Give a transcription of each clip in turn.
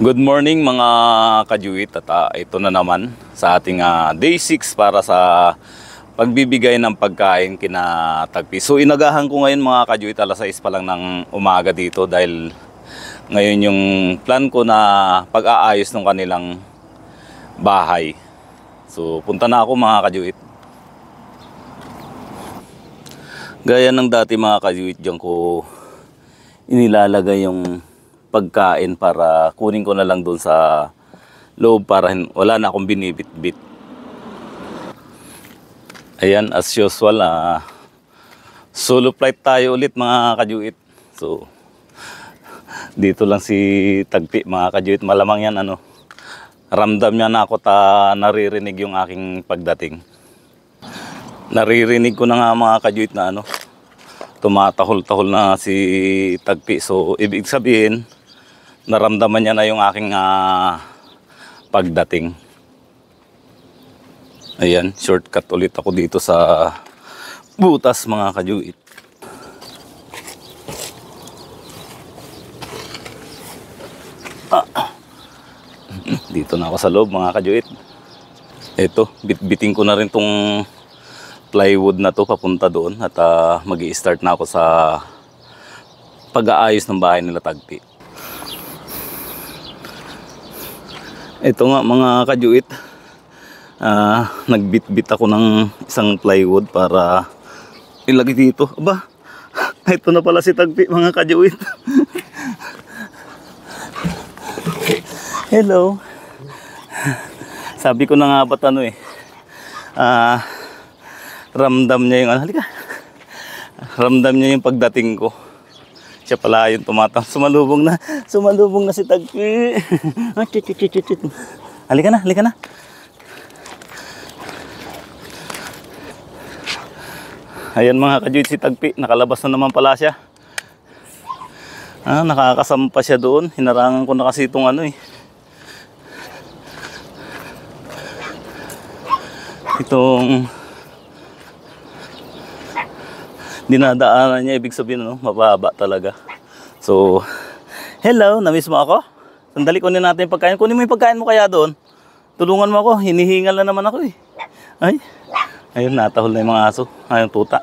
Good morning mga kajuit at ito na naman sa ating day 6 para sa pagbibigay ng pagkain kina Tagpi. So inagahan ko ngayon mga kajuit, alas 6 pa lang ng umaga dito dahil ngayon yung plan ko na pag-aayos ng kanilang bahay. So punta na ako mga kajuit. Gaya ng dati mga kajuit, diyan ko inilalagay yung pagkain para kunin ko na lang doon sa loob para wala na akong binibit-bit. Ayan, as usual, solo flight tayo ulit mga kajuit. So dito lang si Tagpi mga kajuit, malamang yan ramdam niya na ako naririnig yung aking pagdating. Naririnig ko na nga mga kajuit na tumatahol-tahol na si Tagpi. So ibig sabihin naramdaman niya na yung aking pagdating. Ayan, shortcut ulit ako dito sa butas mga kajuit. Dito na ako sa loob mga kajuit. Ito, bitbiting ko na rin tong plywood na to papunta doon at mag-i-start na ako sa pag-aayos ng bahay nila Tagpi. Ito nga mga kajuit, nagbitbit ako ng isang plywood para ilagay dito. Aba, ito na pala si Tagpi mga kajuit. Hello. Sabi ko na nga ba't ramdam niya yung halika. Ramdam niya yung pagdating ko. Siya pala yung tumatang. Sumalubong na si Tagpi. Halika na. Ayan mga kajuit, si Tagpi. Nakalabas na naman pala siya. Nakakasampa siya doon. Hinarangan ko na kasi itong itong dinadaanan niya, ibig sabihin mababa talaga. So, hello, na-miss mo ako? Sandali, kunin natin yung pagkain. Kunin mo yung pagkain mo kaya doon. Tulungan mo ako, hinihingal na naman ako eh. Ay, ayun, natahol na yung mga aso. Ayun, tuta.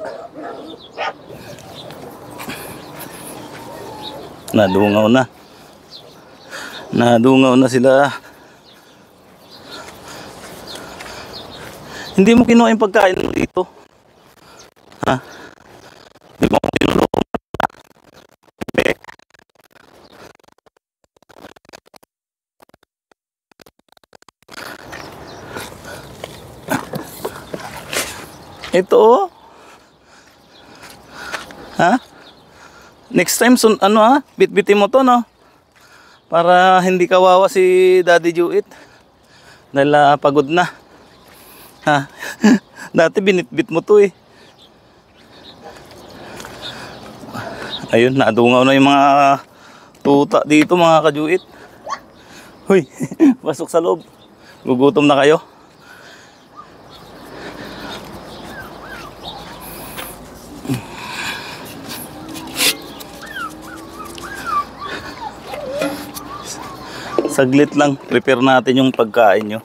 Nadungaw na sila. Hindi mo kinuha yung pagkain mo dito. Ha? Di mo ko tinulong. Ito ha? Next time bitbitin mo to para hindi kawawa si Daddy Juit dahil pagod na. Ha? Dati binitbit mo to eh. Ayun, nadungaw na yung mga tuta dito mga kajuit. Hoy, pasok sa loob. Gugutom na kayo. Saglit lang, prepare natin yung pagkain nyo.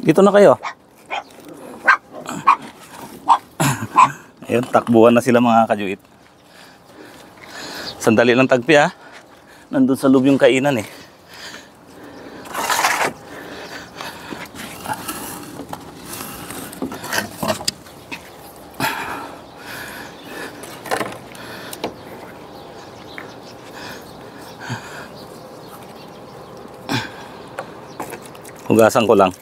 Dito na kayo. Ayun, takbuhan na sila mga kajuit. Sandali lang Tagpi nandun sa loob yung kainan eh. Hugasan ko lang.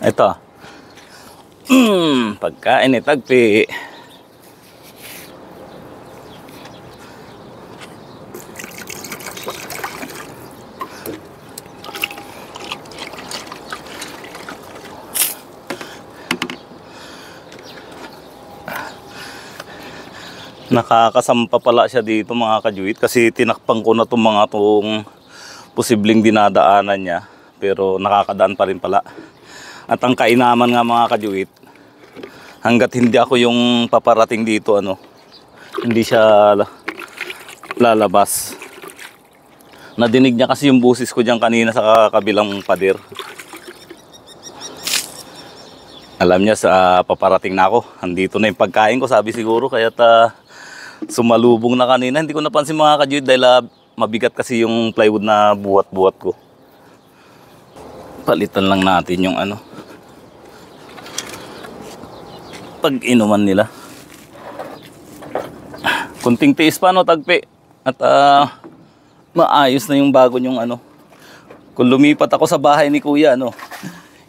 Ito. Pagkain ni Tagpi. Nakakasampa pala siya dito mga kajuit kasi tinakpan ko na itong mga itong posibleng dinadaanan niya. Pero nakakadaan pa rin pala. At ang kainaman nga mga kajuit, hanggat hindi ako yung paparating dito, hindi siya lalabas. Nadinig niya kasi yung busis ko dyan kanina sa kabilang pader. Alam niya sa paparating na ako. Andito na yung pagkain ko, sabi siguro. Kaya sumalubong na kanina. Hindi ko napansin mga kajuit dahil mabigat kasi yung plywood na buhat-buhat ko. Palitan lang natin yung pag-inuman nila. Kunting tiis pa tagpi. At maayos na yung bago yung Kung lumipat ako sa bahay ni kuya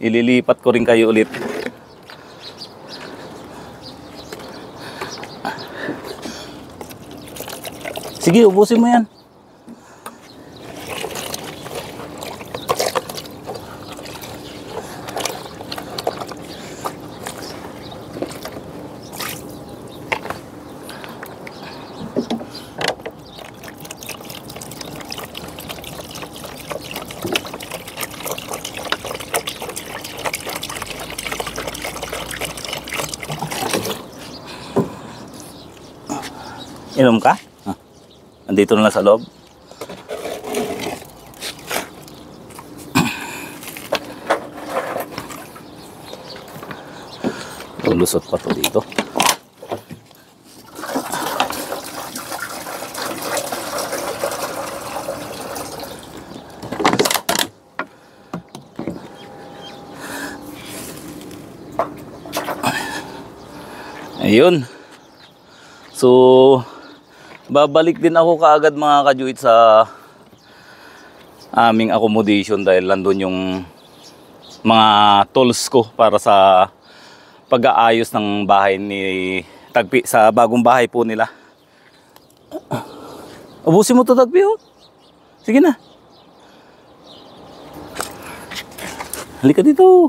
ililipat ko rin kayo ulit. Sige, ubusin mo yan. Inom ka? Andito na lang sa loob. Lulusot pa to dito. Ayun. So babalik din ako kaagad mga kajuit sa aming accommodation dahil nandun yung mga tools ko para sa pag-aayos ng bahay ni Tagpi sa bagong bahay po nila. Ubusin mo to Tagpi Sige na. Halika dito.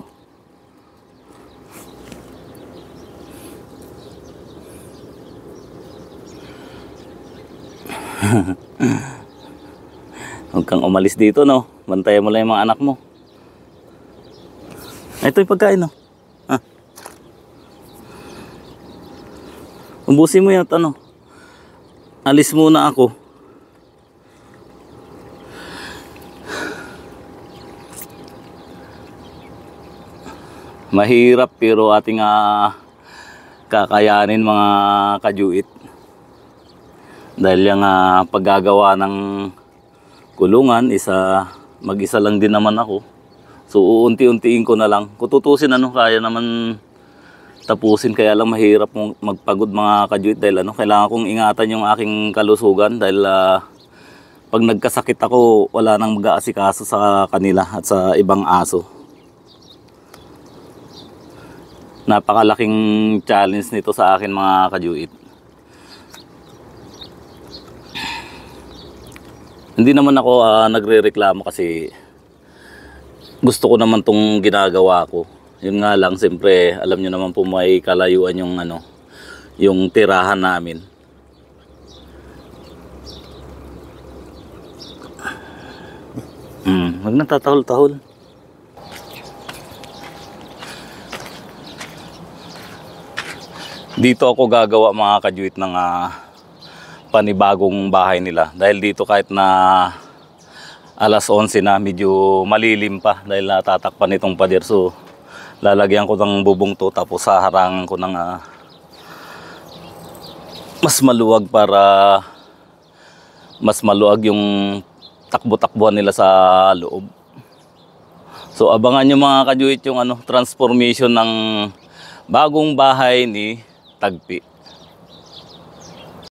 Huwag kang umalis dito bantayan mo lang yung mga anak mo. Ito yung pagkain Ubusin mo yan alis muna ako. Mahirap pero ating kakayanin mga kajuit. Dahil yung paggagawa ng kulungan, mag-isa lang din naman ako. So uunti-untiin ko na lang. Kung tutusin kaya naman tapusin. Kaya lang mahirap magpagod mga kajuit dahil kailangan kong ingatan yung aking kalusugan. Dahil pag nagkasakit ako, wala nang mag-aasikaso sa kanila at sa ibang aso. Napakalaking challenge nito sa akin mga kajuit. Hindi naman ako nagre-reklamo kasi gusto ko naman tong ginagawa ko. Yun nga lang, siyempre, alam nyo naman po may kalayuan yung tirahan namin. Wag na tatahol-tahol. Dito ako gagawa mga kajuit ng panibagong bahay nila. Dahil dito kahit na alas 11 na, medyo malilim pa dahil natatakpan itong pader. So lalagyan ko ng bubong to tapos haharangan ko ng mas maluwag para mas maluwag yung takbo-takbuhan nila sa loob. So abangan nyo mga kajuit yung transformation ng bagong bahay ni Tagpi.